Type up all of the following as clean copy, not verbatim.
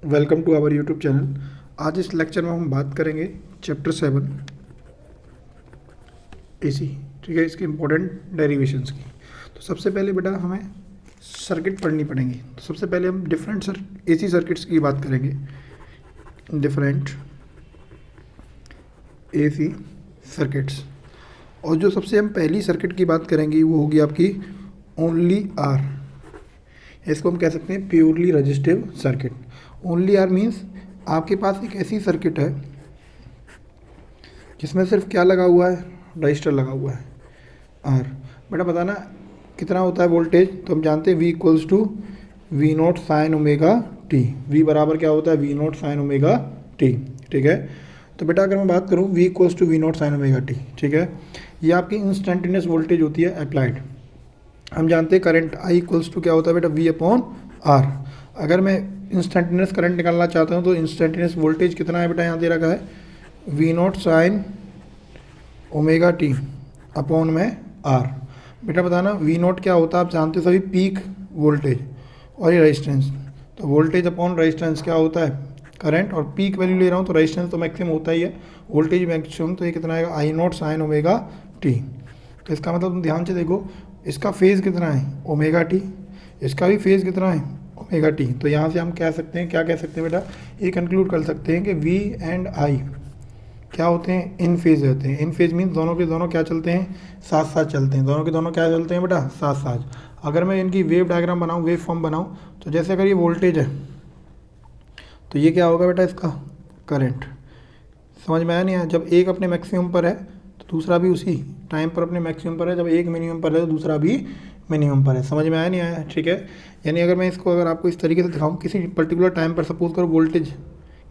Welcome to our YouTube channel. आज इस lecture में हम बात करेंगे चैप्टर 7 एसी। ठीक है, इसके इम्पोर्टेंट डेरिवेशंस की। तो सबसे पहले बेटा हमें सर्किट पढ़नी पड़ेंगी। तो सबसे पहले हम डिफरेंट एसी सर्किट्स की बात करेंगे। डिफरेंट एसी सर्किट्स, और जो सबसे हम पहली सर्किट की बात करेंगे वो होगी आपकी ओनली आर। इसको हम कह सकते हैं purely resistive circuit. Only R means आपके पास एक ऐसी सर्किट है जिसमें सिर्फ क्या लगा हुआ है, रजिस्टर लगा हुआ है आर। बेटा बताना कितना होता है वोल्टेज। तो हम जानते हैं V equals to V nought sine omega t. V बराबर क्या होता है, V nought sine omega t. ठीक है, तो बेटा अगर मैं बात करूँ V equals to V nought sine omega t, ठीक है, ये आपकी इंस्टेंटेनियस वोल्टेज होती है अप्लाइड। हम जानते हैं करंट I इक्वल्स टू क्या होता है बेटा, V अपॉन आर। अगर मैं इंस्टेंटेनियस करंट निकालना चाहता हूँ तो इंस्टेंटेनियस वोल्टेज कितना है बेटा, यहाँ दे रखा है V not sine omega t upon में आर। बेटा बताना वी नॉट क्या होता है, आप जानते हो सभी, पीक वोल्टेज और ये रेजिस्टेंस। तो वोल्टेज अपॉन रेजिस्टेंस क्या होता है, करंट, और पीक वैल्यू ले रहा हूँ तो रेजिस्टेंस तो मैक्सिमम होता ही है, वोल्टेज मैक्सिमम, तो ये कितना आएगा आई नॉट साइन ओमेगा टी। तो इसका मतलब तुम ध्यान से देखो, इसका फेज़ कितना है ओमेगा टी, इसका भी फेज़ कितना है ओमेगा टी। तो यहाँ से हम कह सकते हैं, क्या कह सकते हैं बेटा, ये कंक्लूड कर सकते हैं कि V एंड I क्या होते हैं, इन फेज होते हैं। इन फेज मीन्स दोनों के दोनों क्या चलते हैं, साथ साथ चलते हैं। दोनों के दोनों क्या चलते हैं बेटा, साथ साथ। अगर मैं इनकी वेव डायग्राम बनाऊँ, वेव फॉर्म बनाऊँ, तो जैसे अगर ये वोल्टेज है तो ये क्या होगा बेटा, इसका करंट। समझ में आया नहीं आया। जब एक अपने मैक्सिमम पर है तो दूसरा भी उसी टाइम पर अपने मैक्सिमम पर है, जब एक मिनिमम पर है तो दूसरा भी मिनिमम पर है। समझ में आया नहीं आया, ठीक है। यानी अगर मैं इसको, अगर आपको इस तरीके से दिखाऊं, किसी पर्टिकुलर टाइम पर सपोज करो वोल्टेज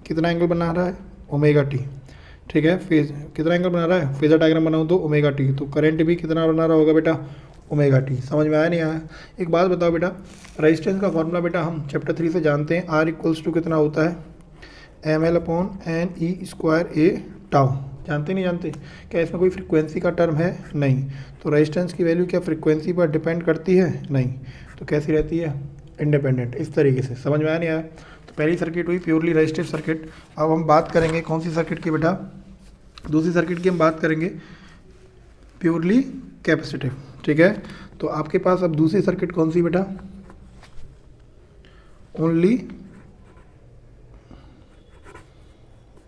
कितना एंगल बना रहा है, ओमेगा टी, ठीक है। फेज कितना एंगल बना रहा है, फेजर डायग्राम बनाऊँ तो ओमेगा टी, तो करंट भी कितना बना रहा होगा बेटा, ओमेगा टी। समझ में आया नहीं आया। एक बात बताओ बेटा, रेजिस्टेंस का फॉर्मूला बेटा हम चैप्टर 3 से जानते हैं, आर इक्वल्स टू कितना होता है, M L upon N E square A tau. जानते नहीं जानते, क्या इसमें कोई फ्रीक्वेंसी का टर्म है, नहीं। तो रेजिस्टेंस की वैल्यू क्या फ्रीक्वेंसी पर डिपेंड करती है, नहीं। तो कैसी रहती है, इंडिपेंडेंट। इस तरीके से समझ में आया नहीं आया। तो पहली सर्किट हुई प्योरली रेजिस्टिव सर्किट। अब हम बात करेंगे कौन सी सर्किट की बेटा, दूसरी सर्किट की हम बात करेंगे प्योरली कैपेसिटिव। ठीक है, तो आपके पास अब दूसरी सर्किट कौन सी बेटा,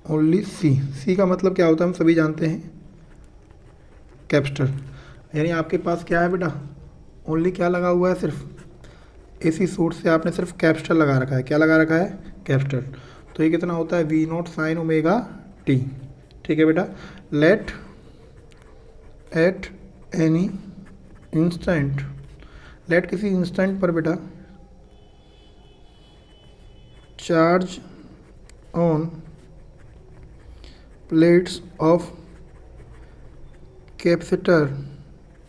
ओनली सी का मतलब क्या होता है हम सभी जानते हैं, कैपेसिटर। यानी आपके पास क्या है बेटा, ओनली क्या लगा हुआ है, सिर्फ एसी सोर्स से आपने सिर्फ कैपेसिटर लगा रखा है। क्या लगा रखा है, कैपेसिटर। तो ये कितना होता है, V not sine omega t. ठीक है बेटा, let at any instant, let किसी इंस्टेंट पर बेटा charge on plates of capacitor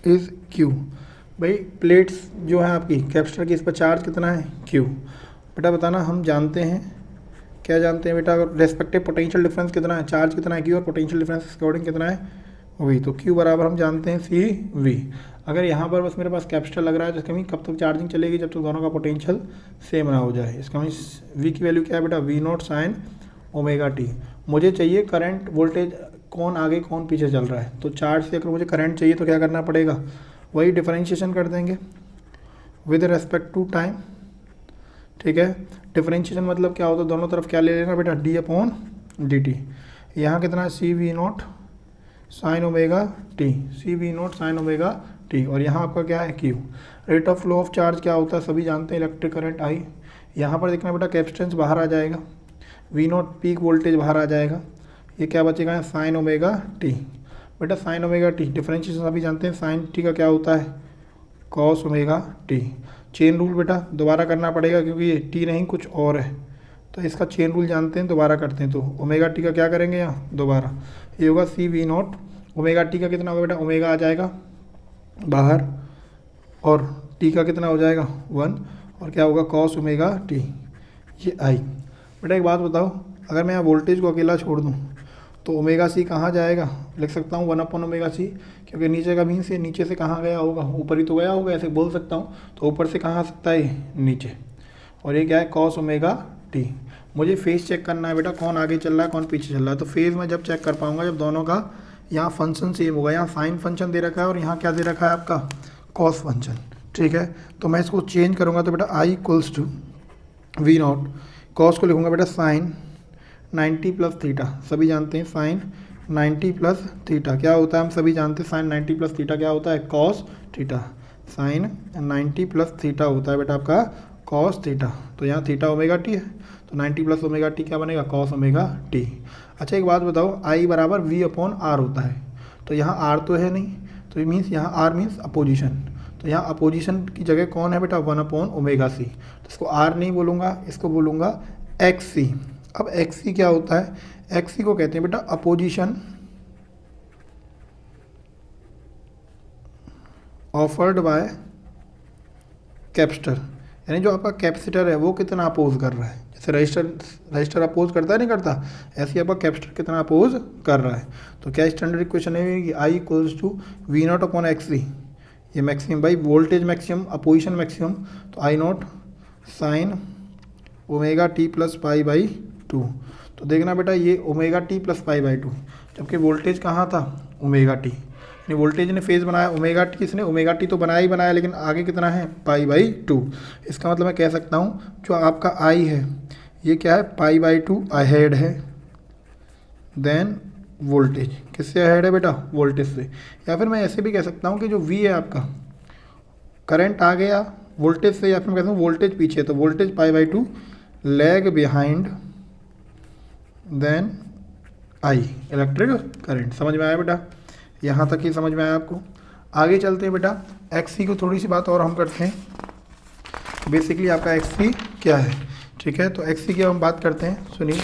is q. भाई प्लेट्स जो है आपकी कैपेसिटर की, इस पर चार्ज कितना है, क्यू। बेटा बताना हम जानते हैं, क्या जानते हैं बेटा, रेस्पेक्टिव पोटेंशियल डिफरेंस कितना है, चार्ज कितना है क्यू, और पोटेंशियल डिफरेंस के अकॉर्डिंग कितना है वी। तो क्यू बराबर हम जानते हैं सी वी। अगर यहाँ पर बस मेरे पास कैपेसिटर लग रहा है तो इसका मीन कब तक चार्जिंग चलेगी, जब तक दोनों का पोटेंशियल सेम ना हो जाए। इसका मीन वी की वैल्यू क्या है बेटा, V not sine omega t. मुझे चाहिए करंट, वोल्टेज कौन आगे कौन पीछे चल रहा है। तो चार्ज से अगर मुझे करंट चाहिए तो क्या करना पड़ेगा, वही डिफरेंशिएशन कर देंगे विद रेस्पेक्ट टू टाइम। ठीक है, डिफरेंशिएशन मतलब क्या होता है, दोनों तरफ क्या ले लेना बेटा, डी अपॉन डी टी। यहाँ कितना है, C V not sine omega t, C V not sine omega t, और यहाँ आपका क्या है, Q. Rate of flow of charge क्या होता है, सभी जानते हैं, इलेक्ट्रिक करंट आई। यहाँ पर देखना बेटा कैपेसिटेंस बाहर आ जाएगा, वी नॉट पीक वोल्टेज बाहर आ जाएगा, ये क्या बचेगा, साइन ओमेगा टी। बेटा साइन ओमेगा टी डिफरेंशिएशन अभी जानते हैं, साइन टी का क्या होता है, cos omega T. Chain rule बेटा दोबारा करना पड़ेगा क्योंकि ये टी नहीं कुछ और है, तो इसका चेन रूल जानते हैं, दोबारा करते हैं। तो ओमेगा टी का क्या करेंगे यहाँ दोबारा, ये होगा सी वी नॉट, ओमेगा टी का कितना होगा बेटा, ओमेगा आ जाएगा बाहर, और टी का कितना हो जाएगा 1, और क्या होगा कॉस ओमेगा टी, ये आई। बेटा एक बात बताओ, अगर मैं यहाँ वोल्टेज को अकेला छोड़ दूँ तो ओमेगा सी कहाँ जाएगा, लिख सकता हूँ 1 अपॉन ओमेगा सी, क्योंकि नीचे का मीन से नीचे से कहाँ गया होगा, ऊपर ही तो गया होगा, ऐसे बोल सकता हूँ। तो ऊपर से कहाँ आ सकता है, नीचे, और ये क्या है, कॉस ओमेगा टी। मुझे फेज चेक करना है बेटा, कौन आगे चल रहा है कौन पीछे चल रहा है। तो फेज मैं जब चेक कर पाऊंगा जब दोनों का यहाँ फंक्शन सेम होगा। यहाँ साइन फंक्शन दे रखा है और यहाँ क्या दे रखा है आपका कॉस फंक्शन, ठीक है। तो मैं इसको चेंज करूँगा तो बेटा I equals to V naught, cos को लिखूँगा बेटा साइन 90 प्लस थीटा, सभी जानते हैं साइन 90 प्लस थीटा क्या होता है, हम सभी जानते हैं साइन 90 प्लस थीटा क्या होता है cos theta, sine 90 plus theta होता है बेटा आपका कॉस थीटा। तो यहाँ थीटा ओमेगा टी है तो 90 प्लस ओमेगा टी क्या बनेगा कॉस ओमेगा टी। अच्छा एक बात बताओ, आई बराबर वी अपॉन आर होता है, तो यहाँ आर तो है नहीं, तो ये मीन्स यहाँ आर मीन्स अपोजिशन, तो यहाँ अपोजिशन की जगह कौन है बेटा 1 अपॉन ओमेगा सी, तो इसको आर नहीं बोलूँगा, इसको बोलूँगा एक्स सी। अब एक्स सी क्या होता है, एक्स सी को कहते हैं बेटा अपोजिशन ऑफर्ड बाय कैपेसिटर, यानी जो आपका कैपेसिटर है वो कितना अपोज कर रहा है, जैसे रजिस्टर अपोज करता है नहीं करता, ऐसे ही आपका कैपेसिटर कितना अपोज कर रहा है। तो क्या स्टैंडर्ड इक्वेशन है कि I equals to V not upon X C, ये maximum by voltage maximum opposition maximum, तो I naught sine omega t plus pi by 2। तो देखना बेटा ये omega t plus pi by 2, जबकि वोल्टेज कहाँ था ओमेगा टी, यानी वोल्टेज ने फेज बनाया ओमेगा टी, इसने ओमेगा टी तो बनाया ही बनाया लेकिन आगे कितना है पाई बाई 2। इसका मतलब मैं कह सकता हूँ जो आपका आई है ये क्या है पाई बाई 2 अहेड है देन वोल्टेज, किससे अहेड है बेटा वोल्टेज से। या फिर मैं ऐसे भी कह सकता हूँ कि जो वी है आपका करंट आ गया वोल्टेज से, या फिर मैं कहता हूँ वोल्टेज पीछे, तो voltage pi by 2 lag behind than I electric current. समझ में आया बेटा, यहाँ तक ही समझ में आया आपको। आगे चलते हैं बेटा, एक्स सी को थोड़ी सी बात और हम करते हैं, बेसिकली आपका एक्स सी क्या है, ठीक है। तो एक्स सी की हम बात करते हैं, सुनिए।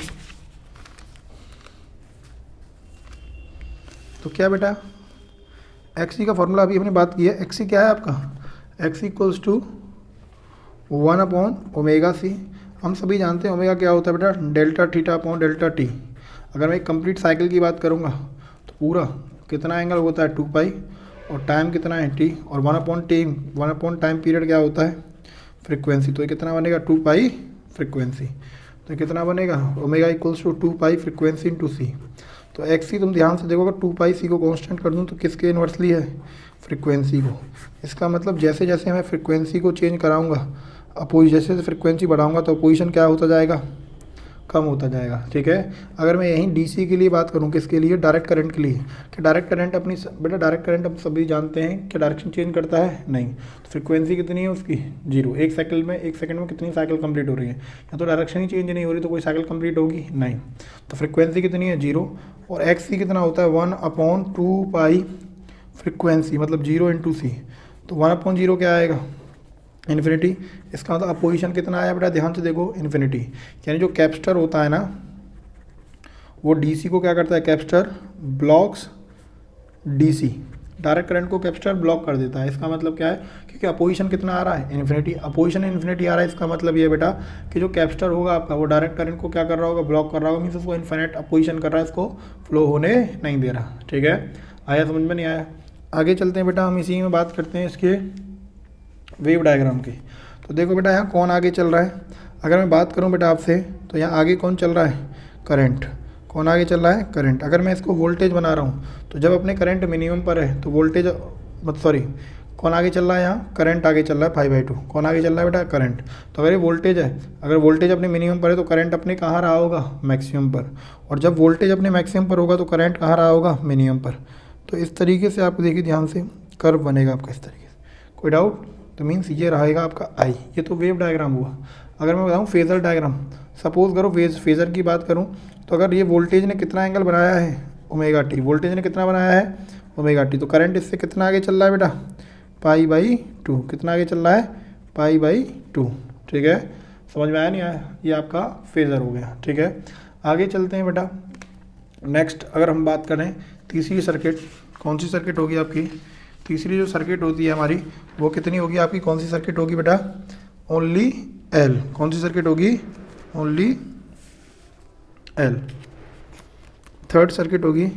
तो क्या बेटा एक्स सी का फॉर्मूला अभी हमने बात की है, एक्स सी क्या है आपका, X equals to 1 upon omega C. हम सभी जानते हैं ओमेगा क्या होता है बेटा delta theta upon delta t. अगर मैं एक कंप्लीट साइकिल की बात करूँगा तो पूरा कितना एंगल होता है 2 पाई, और टाइम कितना है टी, और 1 अपॉन टाइम पीरियड क्या होता है फ्रीक्वेंसी, तो ये कितना बनेगा 2 पाई फ्रीक्वेंसी। तो कितना बनेगा omega equals to 2 pi frequency into C. तो एक्स सी तुम ध्यान से देखो, अगर 2 पाई सी को कांस्टेंट कर दूँ तो किसके इन्वर्सली है फ्रीक्वेंसी को। इसका मतलब जैसे जैसे मैं फ्रीक्वेंसी को चेंज कराऊंगा जैसे जैसे फ्रीक्वेंसी बढ़ाऊंगा तो अपोजिशन क्या होता जाएगा कम होता जाएगा, ठीक है। अगर मैं यहीं डीसी के लिए बात करूं, किसके लिए डायरेक्ट करंट के लिए, कि डायरेक्ट करंट अपनी बेटा डायरेक्ट करंट हम सभी जानते हैं कि डायरेक्शन चेंज करता है नहीं, तो फ्रीक्वेंसी कितनी है उसकी 0। एक सेकंड में कितनी साइकिल कंप्लीट हो रही है, या तो डायरेक्शन ही चेंज नहीं हो रही तो कोई साइकिल कंप्लीट होगी नहीं। तो फ्रीक्वेंसी कितनी है 0, और एक्स सी कितना होता है 1 अपॉन 2 पाई फ्रीक्वेंसी, मतलब 0 इंटू सी। तो 1 अपॉन 0 क्या आएगा इन्फिनिटी। इसका मतलब अपोजिशन कितना आया बेटा ध्यान से देखो इन्फिनिटी, यानी जो कैपेसिटर होता है ना वो डीसी को क्या करता है, capacitor blocks DC, direct current को कैपेसिटर ब्लॉक कर देता है। इसका मतलब क्या है, क्योंकि अपोजिशन कितना आ रहा है इन्फिनिटी, अपोजिशन इन्फिनिटी आ रहा है, इसका मतलब ये बेटा कि जो कैपेसिटर होगा आपका वो डायरेक्ट करंट को क्या कर रहा होगा ब्लॉक कर रहा होगा, मीन्स उसको इन्फिनिट अपोजिशन कर रहा है, इसको फ्लो होने नहीं दे रहा, ठीक है। आया समझ में नहीं आया। आगे चलते हैं बेटा, हम इसी में बात करते हैं इसके वेव डायग्राम की। तो देखो बेटा यहाँ कौन आगे चल रहा है, अगर मैं बात करूँ बेटा आपसे तो यहाँ आगे कौन चल रहा है करंट, कौन आगे चल रहा है करंट। अगर मैं इसको वोल्टेज बना रहा हूँ तो जब अपने करंट मिनिमम पर है तो वोल्टेज कौन आगे चल रहा है यहाँ करंट आगे चल रहा है 5/2, कौन आगे चल रहा है बेटा करंट। तो अगर ये वोल्टेज है, अगर वोल्टेज अपने मिनिमम पर है तो करंट अपने कहाँ रहा होगा मैक्सिमम पर, और जब वोल्टेज अपने मैक्सिमम पर होगा तो करंट कहाँ रहा होगा मिनिमम पर। तो इस तरीके से आपको देखिए ध्यान से कर्व बनेगा आपका इस तरीके से, कोई डाउट। तो मीन्स ये रहेगा आपका आई, ये तो वेव डायग्राम हुआ। अगर मैं बताऊँ फेज़र डायग्राम, सपोज करो फेज़र की बात करूँ तो अगर ये वोल्टेज ने कितना एंगल बनाया है ओमेगा टी, वोल्टेज ने कितना बनाया है ओमेगा टी, तो करंट इससे कितना आगे चल रहा है बेटा π/2, कितना आगे चल रहा है π/2, ठीक है। समझ में आया नहीं आया, ये आपका फेज़र हो गया, ठीक है। आगे चलते हैं बेटा, नेक्स्ट अगर हम बात करें तीसरी सर्किट, कौन सी सर्किट होगी आपकी, तीसरी जो सर्किट होती है हमारी वो कितनी होगी आपकी, कौन सी सर्किट होगी बेटा ओनली एल, कौन सी सर्किट होगी ओनली एल। थर्ड सर्किट होगी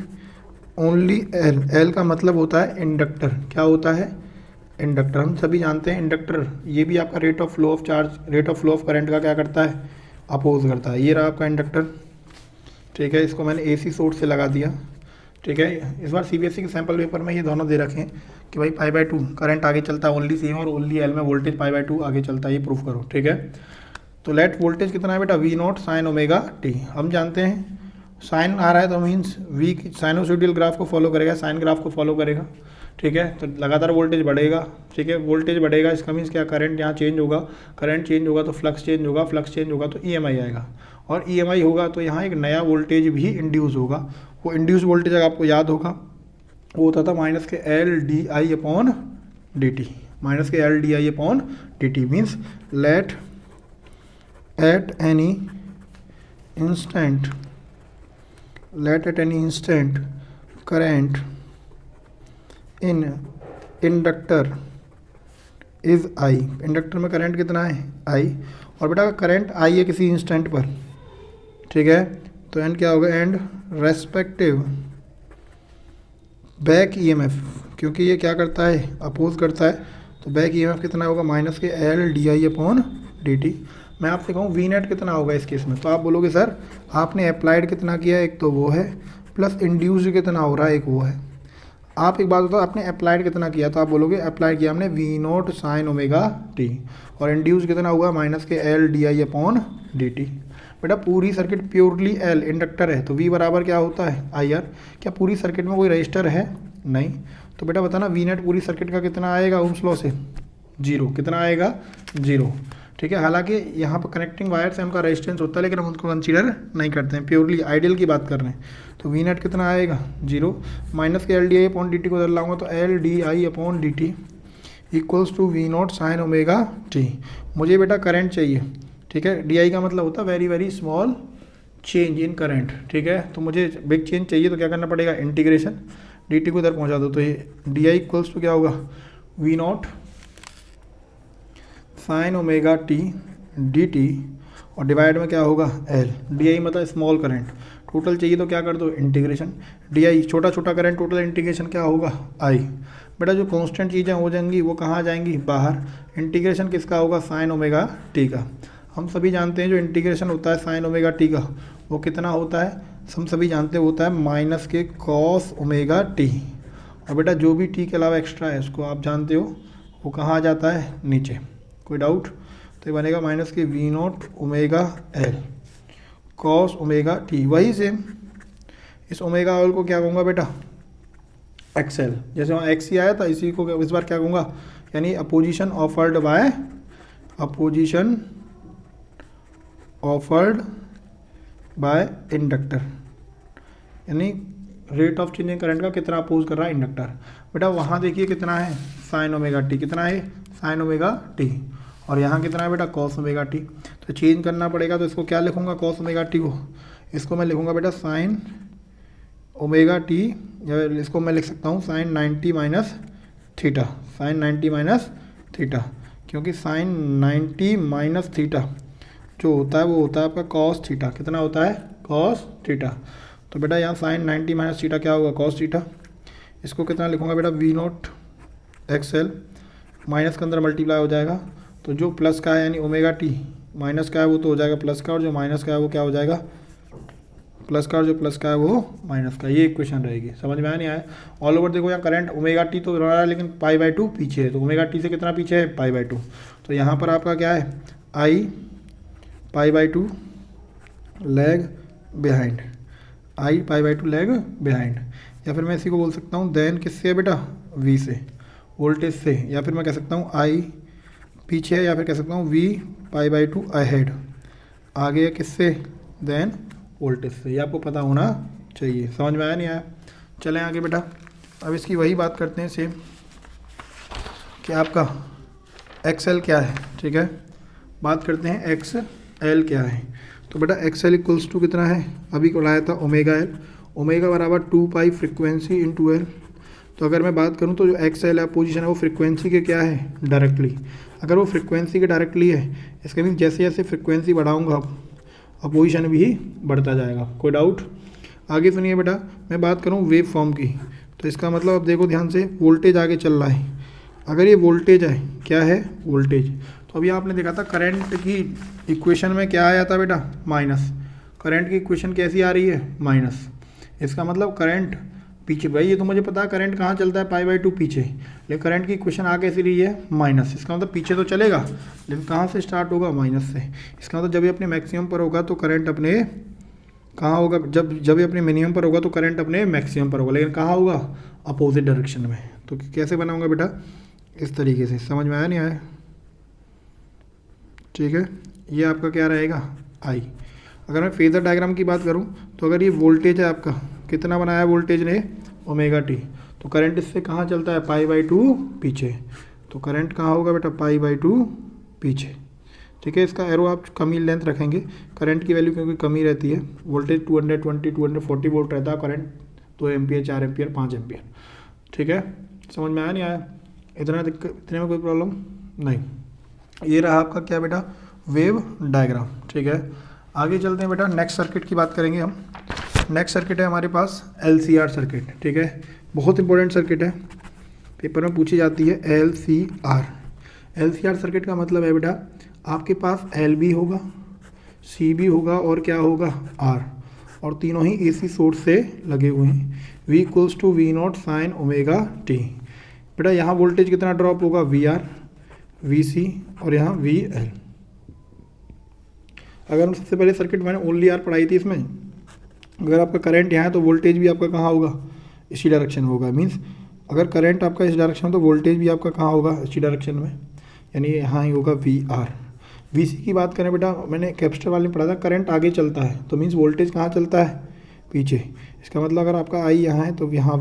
ओनली एल, एल का मतलब होता है इंडक्टर, क्या होता है इंडक्टर। हम सभी जानते हैं इंडक्टर ये भी आपका rate of flow of charge, rate of flow of current का क्या करता है अपोज करता है। ये रहा आपका इंडक्टर, ठीक है, इसको मैंने AC सोर्स से लगा दिया, ठीक है। इस बार CBSE के सैम्पल पेपर में ये दोनों दे रखे हैं कि भाई π/2 करंट आगे चलता है ओनली सेम और ओनली L में वोल्टेज π/2 आगे चलता है, ये प्रूफ करो, ठीक है। तो लेट वोल्टेज कितना है बेटा, V0 sin ओमेगा t। हम जानते हैं साइन आ रहा है तो मीन्स V साइनोसॉइडल ग्राफ को फॉलो करेगा, साइन ग्राफ को फॉलो करेगा, ठीक है। तो लगातार वोल्टेज बढ़ेगा, ठीक है, वोल्टेज बढ़ेगा, इसका मीन्स क्या, करंट यहाँ चेंज होगा, करंट चेंज होगा तो फ्लक्स चेंज होगा, फ्लक्स चेंज होगा तो EMI आएगा, और EMI होगा तो यहाँ एक नया वोल्टेज भी इंड्यूस होगा। वो इंड्यूस वोल्टेज अगर आपको याद होगा वो होता था -LdI/dt, -LdI/dt means let at any instant current in inductor is I। Inductor में करंट कितना है, I, और बेटा करंट I है किसी इंस्टेंट पर, ठीक है, तो एंड क्या होगा, एंड रेस्पेक्टिव बैक EMF, क्योंकि ये क्या करता है, अपोज करता है, तो बैक EMF कितना होगा, -LdI/dt। मैं आपसे कहूँ V नेट कितना होगा इस केस में, तो आप बोलोगे सर आपने अप्लाइड कितना किया, एक तो वो है, प्लस इंड्यूस्ड कितना हो रहा है, एक वो है। आप एक बात बताओ, आपने अप्लाइड कितना किया, तो आप बोलोगे अप्लाइड किया हमने V0 sin ओमेगा t, और इंड्यूस कितना हुआ -LdI/dt। बेटा पूरी सर्किट प्योरली L इंडक्टर है, तो V बराबर क्या होता है, IR। क्या पूरी सर्किट में कोई रजिस्टर है, नहीं, तो बेटा बताना V नेट पूरी सर्किट का कितना आएगा ओम्स लॉ से, 0। कितना आएगा, 0, ठीक है। हालांकि यहाँ पर कनेक्टिंग वायर से उनका रेजिस्टेंस होता है, लेकिन हम उसको कंसीडर नहीं करते हैं, प्योरली आइडियल की बात कर रहे हैं। तो V नेट कितना आएगा, 0, -LdI/dt को उधर लाऊंगा तो LdI/dt equals to V0 sin omega t। मुझे बेटा करंट चाहिए, ठीक है, DI का मतलब होता है very very small change in current, ठीक है। तो मुझे बिग चेंज चाहिए तो क्या करना पड़ेगा, इंटीग्रेशन, dt को इधर पहुँचा दो, तो ये DI इक्वल्स टू क्या होगा, V0 sin omega t dt, और डिवाइड में क्या होगा, L। DI मतलब स्मॉल करंट, टोटल चाहिए तो क्या कर दो, इंटीग्रेशन, DI छोटा छोटा करंट, टोटल इंटीग्रेशन क्या होगा, I। बेटा जो कांस्टेंट चीज़ें हो जाएंगी वो कहाँ आ जाएंगी, बाहर। इंटीग्रेशन किसका होगा, साइन ओमेगा t का। हम सभी जानते हैं जो इंटीग्रेशन होता है साइन ओमेगा t का वो कितना होता है, हम सभी जानते हैं होता है माइनस के कॉस ओमेगा t। और बेटा जो भी t के अलावा एक्स्ट्रा है उसको आप जानते हो वो कहाँ आ जाता है, नीचे। कोई डाउट, तो ये बनेगा माइनस के V0 omega L cos omega t। वही सेम इस ओमेगा L को क्या कहूँगा बेटा, XL। जैसे वहाँ XC आया था, इसी को इस बार क्या कहूँगा, यानी अपोजिशन ऑफर्ड बाय इंडक्टर, यानी रेट ऑफ चेंजिंग करंट का कितना अपोज कर रहा है इंडक्टर। बेटा वहाँ देखिए कितना है, साइन ओमेगा t, कितना है, साइन ओमेगा t, और यहाँ कितना है बेटा, कॉस ओमेगा t। तो चेंज करना पड़ेगा, तो इसको क्या लिखूँगा, कॉस ओमेगा t को, इसको मैं लिखूँगा बेटा साइन ओमेगा t, या इसको मैं लिख सकता हूँ sine 90 minus theta, sine 90 minus theta, क्योंकि साइन 90 माइनस थीटा जो होता है वो होता है आपका कॉस थीटा। कितना होता है, कॉस थीटा। तो बेटा यहाँ साइन 90 माइनस थीटा क्या होगा, कॉस थीटा। इसको कितना लिखूँगा बेटा, V0 XL, माइनस के अंदर मल्टीप्लाई हो जाएगा, तो जो प्लस का है यानी ओमेगा t, माइनस का है वो तो हो जाएगा प्लस का, और जो माइनस का है वो क्या हो जाएगा, प्लस का, और जो प्लस का है वो माइनस का। ये इक्वेशन रहेगी, समझ में आया नहीं आया। ऑल ओवर देखो यहाँ करंट ओमेगा t तो रहा है, लेकिन π/2 पीछे है, तो ओमेगा t से कितना पीछे है, π/2। तो यहाँ पर आपका क्या है, I π/2 lag behind, I π/2 lag behind. या फिर मैं इसी को बोल सकता हूँ देन किससे है बेटा, V से, वोल्टेज से, या फिर मैं कह सकता हूँ I पीछे है, या फिर कह सकता हूँ V π/2 अहेड, आगे है किससे, देन वोल्टेज से। ये आपको पता होना चाहिए। समझ में आया नहीं आया, चलें आगे बेटा। अब इसकी वही बात करते हैं सेम कि आपका XL क्या है, ठीक है, बात करते हैं XL क्या है। तो बेटा XL इक्वल्स टू कितना है, अभी को लाया था ओमेगा L, ओमेगा बराबर 2 पाई फ्रिक्वेंसी इंटू L। तो अगर मैं बात करूं तो जो XL है पोजीशन है वो फ्रिक्वेंसी के क्या है, डायरेक्टली। अगर वो फ्रिक्वेंसी के डायरेक्टली है, इसके मीन जैसे जैसे फ्रिक्वेंसी बढ़ाऊंगा अपोजिशन भी बढ़ता जाएगा। कोई डाउट, आगे सुनिए बेटा। मैं बात करूं वेव फॉर्म की, तो इसका मतलब अब देखो ध्यान से, वोल्टेज आगे चल रहा है। अगर ये वोल्टेज है, क्या है, वोल्टेज, तो अभी आपने देखा था करंट की इक्वेशन में क्या आया था बेटा, माइनस। करंट की इक्वेशन कैसी आ रही है, माइनस। इसका मतलब करंट पीछे, भाई ये तो मुझे पता है करंट कहाँ चलता है, π/2 पीछे, लेकिन करंट की इक्वेशन आ कैसी रही है, माइनस। इसका मतलब पीछे तो चलेगा लेकिन कहाँ से स्टार्ट होगा, माइनस से। इसका मतलब जब ये अपने मैक्सिमम पर होगा तो करंट अपने कहाँ होगा, जब ये अपने मिनिमम पर होगा तो करंट अपने मैक्सिमम पर होगा, लेकिन कहाँ होगा, अपोजिट डायरेक्शन में। तो कैसे बनाऊंगा बेटा, इस तरीके से। समझ में आया नहीं आया, ठीक है। ये आपका क्या रहेगा, आई। अगर मैं फेजर डायग्राम की बात करूं तो अगर ये वोल्टेज है आपका, कितना बनाया वोल्टेज ने, ω/t, तो करंट इससे कहाँ चलता है, π/2 पीछे। तो करंट कहाँ होगा बेटा, π/2 पीछे, ठीक है। इसका एरो आप कमी लेंथ रखेंगे, करंट की वैल्यू क्योंकि कमी रहती है। वोल्टेज 240 वोल्ट रहता है, करंट 2 एम्पियर, 4 एम्पियर, 5 एम्पियर, ठीक है। समझ में आया नहीं आया, इतना दिक्कत, इतने में कोई प्रॉब्लम नहीं। ये रहा आपका क्या बेटा, वेव डायग्राम, ठीक है। आगे चलते हैं बेटा, नेक्स्ट सर्किट की बात करेंगे हम। नेक्स्ट सर्किट है हमारे पास LCR सर्किट, ठीक है। बहुत इंपॉर्टेंट सर्किट है, पेपर में पूछी जाती है LCR। LCR सर्किट का मतलब है बेटा, आपके पास L भी होगा, C भी होगा और क्या होगा, R, और तीनों ही AC सोर्स से लगे हुए हैं। V = V0 sin ω/t। बेटा यहाँ वोल्टेज कितना ड्रॉप होगा, VR, VC और यहाँ VL। अगर हम सबसे पहले सर्किट मैंने ओनली आर पढ़ाई थी, इसमें अगर आपका करंट यहाँ है तो वोल्टेज भी आपका कहाँ होगा, इसी डायरेक्शन में होगा। मीन्स अगर करंट आपका इस डायरेक्शन में तो वोल्टेज भी आपका कहाँ होगा, इसी डायरेक्शन में, यानी यहाँ ही होगा VR। VC की बात करें बेटा, मैंने कैपेसिटर वाले में पढ़ा था, करंट आगे चलता है तो मीन्स वोल्टेज कहाँ चलता है, पीछे। इसका मतलब अगर आपका I यहाँ है तो यहाँ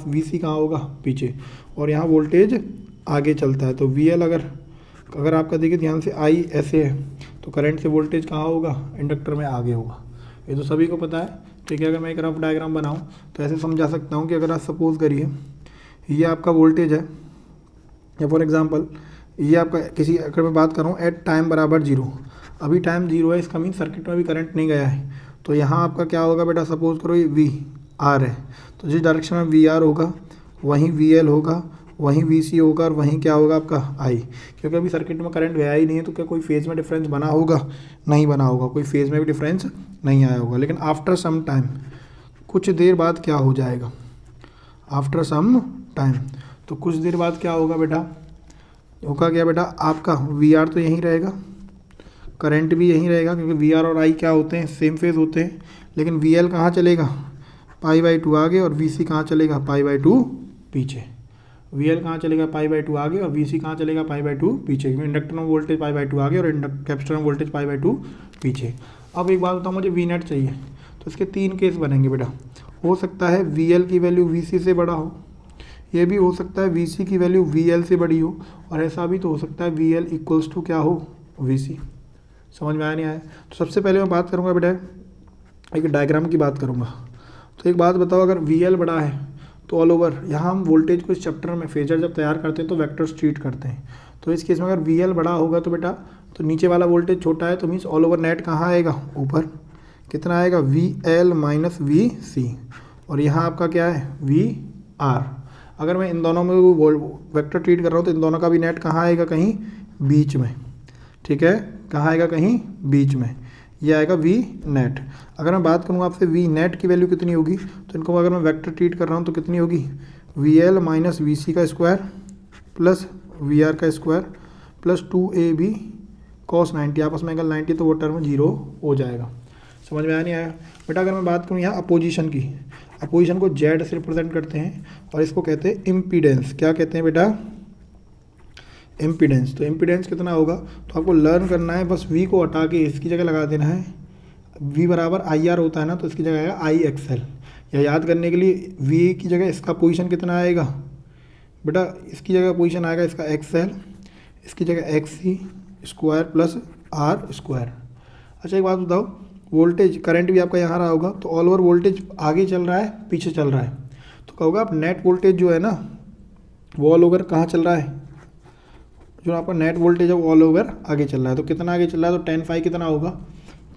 VC कहाँ होगा, पीछे, और यहाँ वोल्टेज आगे चलता है तो VL। अगर आपका देखिए ध्यान से, I ऐसे है तो करंट से वोल्टेज कहाँ होगा, इंडक्टर में आगे होगा। ये तो सभी को पता है, ठीक है। अगर मैं एक रफ डायग्राम बनाऊं तो ऐसे समझा सकता हूं कि अगर आप सपोज करिए ये आपका वोल्टेज है, या फॉर एग्जांपल ये आपका, किसी अगर मैं बात करूं एट टाइम बराबर 0, अभी टाइम 0 है, इसका मीन सर्किट में भी करंट नहीं गया है। तो यहाँ आपका क्या होगा बेटा, सपोज करो ये VR है तो जिस डायरेक्शन में VR होगा वहीं VL होगा, वहीं VC होगा और वहीं क्या होगा आपका I। क्योंकि अभी सर्किट में करंट गया ही नहीं है तो क्या कोई फेज में डिफरेंस बना होगा, नहीं बना होगा, कोई फेज में भी डिफरेंस नहीं आया होगा। लेकिन आफ्टर सम टाइम, कुछ देर बाद क्या हो जाएगा, आफ्टर सम टाइम, तो कुछ देर बाद क्या होगा बेटा, होगा क्या बेटा, आपका VR तो यहीं रहेगा, करंट भी यहीं रहेगा, क्योंकि VR और I क्या होते हैं, सेम फेज होते हैं। लेकिन VL कहाँ चलेगा, π/2 आगे, और VC कहाँ चलेगा, π/2 पीछे। VL कहाँ चलेगा, π/2 आगे, और VC कहाँ चलेगा, π/2 पीछे। इंडक्टर में वोल्टेज π/2 आगे और कैपेसिटर में वोल्टेज π/2 पीछे। अब एक बात बताओ, मुझे VNet चाहिए, तो इसके 3 केस बनेंगे बेटा। हो सकता है VL की वैल्यू VC से बड़ा हो, ये भी हो सकता है VC की वैल्यू VL से बड़ी हो, और ऐसा भी तो हो सकता है VL = क्या हो, VC। समझ में आया नहीं आया। तो सबसे पहले मैं बात करूँगा बेटा, एक डायग्राम की बात करूँगा। तो एक बात बताओ, अगर VL बड़ा है तो ऑल ओवर, यहाँ हम वोल्टेज को इस चैप्टर में फेजर जब तैयार करते हैं तो वेक्टर्स ट्रीट करते हैं। तो इस केस में अगर VL बड़ा होगा तो बेटा, तो नीचे वाला वोल्टेज छोटा है, तो मीन्स ऑल ओवर नेट कहाँ आएगा, ऊपर। कितना आएगा, VL - VC, और यहाँ आपका क्या है, VR। अगर मैं इन दोनों में वेक्टर ट्रीट कर रहा हूँ तो इन दोनों का भी नेट कहाँ आएगा, कहीं बीच में, ठीक है। कहाँ आएगा, कहीं बीच में, ये आएगा VNet। अगर मैं बात करूँगा आपसे VNet की वैल्यू कितनी होगी, तो इनको अगर मैं वेक्टर ट्रीट कर रहा हूँ तो कितनी होगी, VL - VC का स्क्वायर प्लस VR का स्क्वायर प्लस 2AB cos 90, आपस में एंगल 90, तो वो टर्म 0 हो जाएगा। समझ में आया नहीं आया बेटा। अगर मैं बात करूँ यहाँ अपोजिशन की, अपोजिशन को Z से रिप्रेजेंट करते हैं और इसको कहते हैं इम्पीडेंस। क्या कहते हैं बेटा, इम्पीडेंस। तो इम्पीडेंस कितना होगा, तो आपको लर्न करना है, बस V को हटा के इसकी जगह लगा देना है। V बराबर IR होता है ना, तो इसकी जगह आएगा IXL। या याद करने के लिए V की जगह इसका पोजीशन कितना आएगा बेटा, इसकी जगह पोजीशन आएगा इसका XL, इसकी जगह XC square plus R square. अच्छा एक बात बताओ, वोल्टेज करंट भी आपका यहाँ रहा होगा, तो ऑल ओवर वोल्टेज आगे चल रहा है, पीछे चल रहा है, तो कहोगे आप नेट वोल्टेज जो है ना वो ऑल ओवर कहाँ चल रहा है, जो आपका नेट वोल्टेज है वो ऑल ओवर आगे चल रहा है। तो कितना आगे चल रहा है, तो tan phi कितना होगा,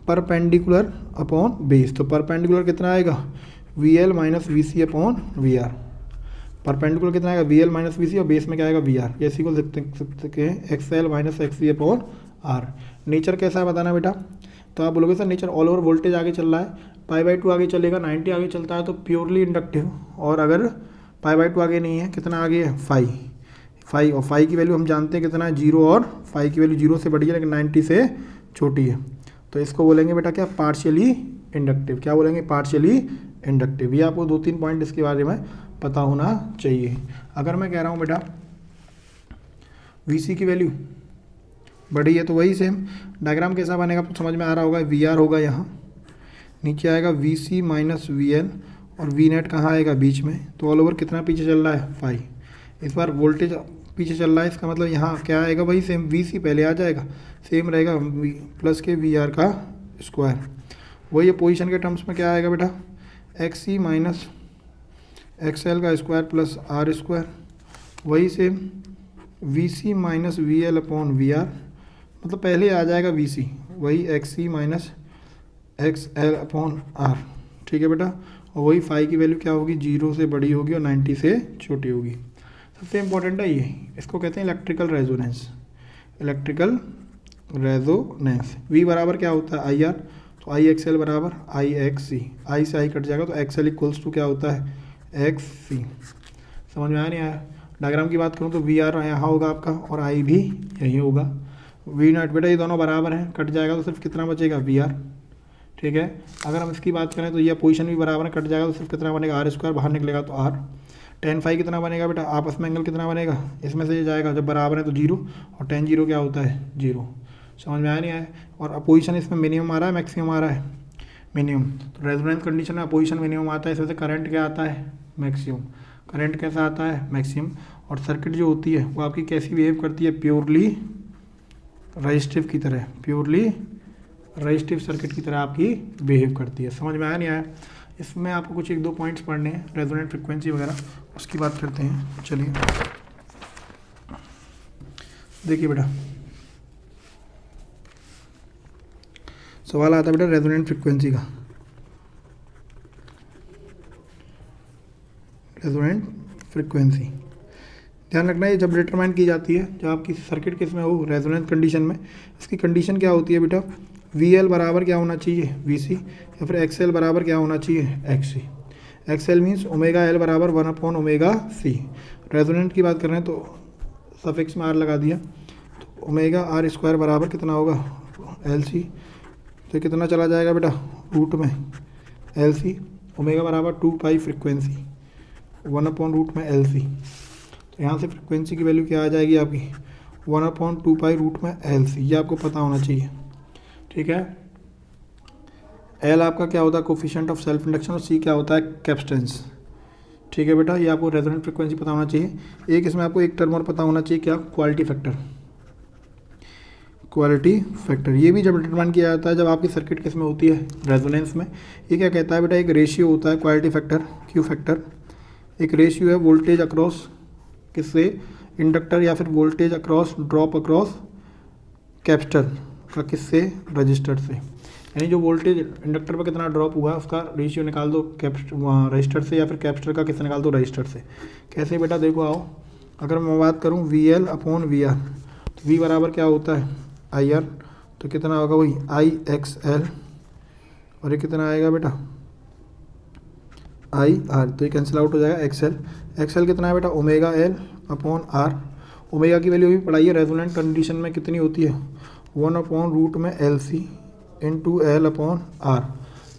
परपेंडिकुलर अपॉन बेस। तो परपेंडिकुलर कितना आएगा, VL - VC upon VR। Perpendicular कितना आएगा वी एल माइनस वी सी, और बेस में क्या आएगा वी आर। ये इसी को सकते हैं X L minus X C upon R. Nature कैसा है बताना बेटा, तो आप बोलोगे sir nature all over voltage आगे चल रहा है, π/2 आगे चलेगा, 90 आगे चलता है तो प्योरली इंडक्टिव, और अगर π/2 आगे नहीं है, कितना आगे है फाई, और फाई की वैल्यू हम जानते हैं कितना है 0, और फाई की वैल्यू 0 से बड़ी है लेकिन 90 से छोटी है, तो इसको बोलेंगे बेटा क्या, पार्शियली इंडक्टिव। क्या बोलेंगे, पार्शियली इंडक्टिव। ये आपको 2-3 पॉइंट इसके बारे में पता होना चाहिए। अगर मैं कह रहा हूँ बेटा Vc की वैल्यू बड़ी है तो वही सेम डायग्राम कैसा बनेगा तो समझ में आ रहा होगा, VR होगा यहाँ, नीचे आएगा Vc माइनस VL, और V नेट कहाँ आएगा बीच में, तो ऑल ओवर कितना पीछे चल रहा है फाई। इस बार वोल्टेज पीछे चल रहा है, इसका मतलब यहाँ क्या आएगा वही सेम, Vc पहले आ जाएगा, सेम रहेगा प्लस के VR का स्क्वायर। वही पोजीशन के टर्म्स में क्या आएगा बेटा, XC माइनस XL का स्क्वायर प्लस आर स्क्वायर। वही same VC minus VL upon VR, मतलब पहले आ जाएगा VC, वही XC minus XL upon R। ठीक है बेटा, और वही फाई की वैल्यू क्या होगी, 0 से बड़ी होगी और 90 से छोटी होगी। सबसे इम्पोर्टेंट है ये, इसको कहते हैं electrical resonance. Electrical resonance V बराबर क्या होता है IR, तो IXL बराबर IXC, I से I कट जाएगा तो XL इक्वल्स टू क्या होता है XC। समझ में आया नहीं आया। डायग्राम की बात करूँ तो VR यहाँ होगा आपका और I भी यही होगा। V नॉट बेटा ये दोनों बराबर हैं, कट जाएगा तो सिर्फ कितना बचेगा VR। ठीक है, अगर हम इसकी बात करें तो ये पोजीशन भी बराबर है, कट जाएगा तो सिर्फ कितना बनेगा आर स्क्वायर, बाहर निकलेगा तो R। tan फाई कितना बनेगा बेटा, आपस में एंगल कितना बनेगा, इसमें से ये जाएगा, जब बराबर है तो 0, और tan 0 क्या होता है 0। समझ में आया नहीं आया। और अपोजिशन इसमें मिनिमम आ रहा है मैक्सिमम आ रहा है, मिनिमम। तो रेजोनेंस कंडीशन में अपोजिशन मिनिमम आता है, इस वजह से करंट क्या आता है मैक्सिमम। करंट कैसा आता है मैक्सिमम। और सर्किट जो होती है वो आपकी कैसी बिहेव करती है, प्योरली रजिस्टिव की तरह, प्योरली रजिस्टिव सर्किट की तरह आपकी बिहेव करती है। समझ में आया नहीं आया। इसमें आपको कुछ 1-2 पॉइंट्स पढ़ने हैं, रेजोनेंट फ्रिक्वेंसी वगैरह, उसकी बात करते हैं। चलिए देखिए बेटा, सवाल आता है बेटा रेजोनेंट फ्रिक्वेंसी का। रेजोनेंट फ्रिक्वेंसी ध्यान रखना है, जब डिटरमाइन की जाती है, जब आपकी सर्किट किस में हो, रेजोनेंस कंडीशन में, इसकी कंडीशन क्या होती है बेटा, VL बराबर क्या होना चाहिए VC, या फिर XL बराबर क्या होना चाहिए XC। XL means omega L बराबर 1/ωc। रेजोनेंट की बात कर रहे हैं तो सफिक्स में R लगा दिया, तो ओमेगा R स्क्वायर बराबर कितना होगा LC, तो कितना चला जाएगा बेटा रूट में LC, ओमेगा बराबर 2π फ्रिक्वेंसी 1/रूट में LC। तो यहाँ से फ्रिक्वेंसी की वैल्यू क्या आ जाएगी आपकी 1/2π रूट में LC, ये आपको पता होना चाहिए। ठीक है, L आपका क्या होता है कोफिशिएंट ऑफ सेल्फ इंडक्शन, और C क्या होता है कैपेसिटेंस। ठीक है बेटा, ये आपको रेजोनेंट फ्रिक्वेंसी पता होना चाहिए। एक इसमें आपको एक टर्म और पता होना चाहिए, क्या, क्वालिटी फैक्टर। क्वालिटी फैक्टर ये भी जब डिटरमाइन किया जाता है जब आपकी सर्किट किस में होती है रेजोनेंस में। ये क्या कहता है बेटा, एक रेशियो होता है क्वालिटी फैक्टर Q फैक्टर, एक रेशियो है वोल्टेज अक्रॉस किससे इंडक्टर, या फिर voltage across drop across capacitor का किससे रजिस्टर से। यानी जो वोल्टेज इंडक्टर पर कितना ड्रॉप हुआ है उसका रेशियो निकाल दो रजिस्टर से, या फिर कैपेसिटर का किससे निकाल दो रजिस्टर से। कैसे बेटा देखो आओ, अगर मैं बात करूँ VL अपॉन VR, तो V बराबर क्या होता है IR, तो कितना होगा वही IXL, और ये कितना आएगा बेटा IR, तो ये कैंसिल आउट हो जाएगा XL कितना है बेटा omega L upon R। Omega की वैल्यू भी पढ़ाइए, रेजोनेंट कंडीशन में कितनी होती है 1/रूट में LC into L upon R।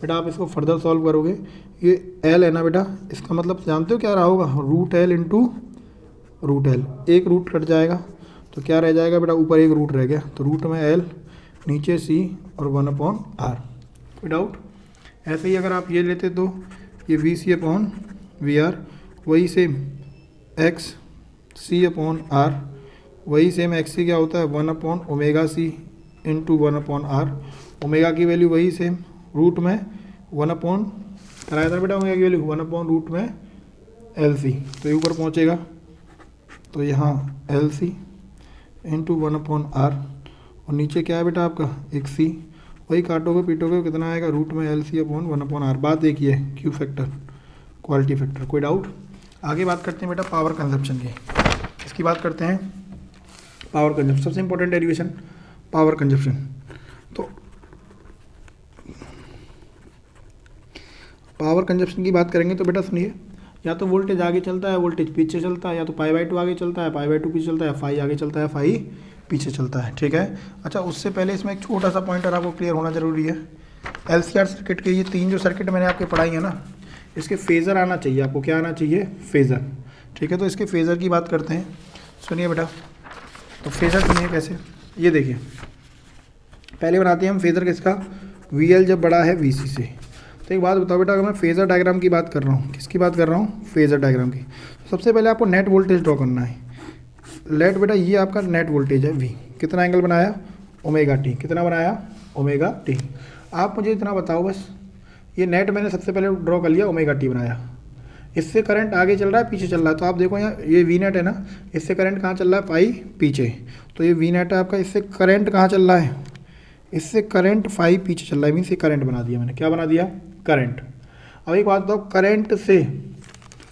बेटा आप इसको फर्दर सॉल्व करोगे, ये L है ना बेटा, इसका मतलब जानते हो क्या रहा होगा root L into root L, एक रूट कट जाएगा तो क्या रह जाएगा बेटा, ऊपर एक रूट रह गया, तो रूट में L नीचे C और 1/R। कोई डाउट। ऐसे ही अगर आप ये लेते तो ये VC अपॉन VR, वही सेम XC अपॉन R, वही सेम XC क्या होता है 1/ωc इंटू 1/R। ओमेगा की वैल्यू वही सेम रूट में 1 कराया था बेटा, ओमेगा की वैल्यू 1/रूट में LC, तो ये ऊपर पहुँचेगा तो यहाँ LC इंटू 1/R, और नीचे क्या है बेटा आपका एक C, वही काटोगे पीटोगे कितना आएगा रूट में LC अपॉन 1/R। बात एक ही है Q फैक्टर क्वालिटी फैक्टर। कोई डाउट। आगे बात करते हैं बेटा पावर कंजप्शन की। इसकी बात करते हैं पावर कंजप्शन, सबसे इंपॉर्टेंट डेरिवेशन पावर कंजप्शन। तो पावर कंजप्शन की बात करेंगे तो बेटा सुनिए, या तो वोल्टेज आगे चलता है वोल्टेज पीछे चलता है, या तो π/2 आगे चलता है π/2 पीछे चलता है, फाई आगे चलता है फाई पीछे चलता है। ठीक है। अच्छा, उससे पहले इसमें एक छोटा सा पॉइंटर आपको क्लियर होना जरूरी है। LCR सर्किट के ये 3 जो सर्किट मैंने आपके पढ़ाई है ना, इसके फेज़र आना चाहिए आपको। क्या आना चाहिए? फेज़र। ठीक है। तो इसके फेज़र की बात करते हैं। सुनिए बेटा, तो फेज़र सुनिए कैसे, ये देखिए पहले बनाते हैं हम फेज़र किसका, VL जब बड़ा है VC से। तो एक बात बताओ बेटा, अगर मैं फेज़र डायग्राम की बात कर रहा हूँ, किसकी बात कर रहा हूँ? फेज़र डायग्राम की। सबसे पहले आपको नेट वोल्टेज ड्रॉ करना है। लेट बेटा ये आपका नेट वोल्टेज है V, कितना एंगल बनाया? ω/t। कितना बनाया? ω/t। आप मुझे इतना बताओ बस, ये नेट मैंने सबसे पहले ड्रॉ कर लिया, ω/t बनाया। इससे करंट आगे चल रहा है पीछे चल रहा है, तो आप देखो यहाँ ये V नेट है ना, इससे करंट कहाँ चल रहा है? फाई पीछे। तो ये V नेट है आपका, इससे करंट कहाँ चल रहा है? इससे करंट फाई पीछे चल रहा है, मीन्स ये करंट बना दिया मैंने। क्या बना दिया? करंट। अब एक बात बताओ, करंट से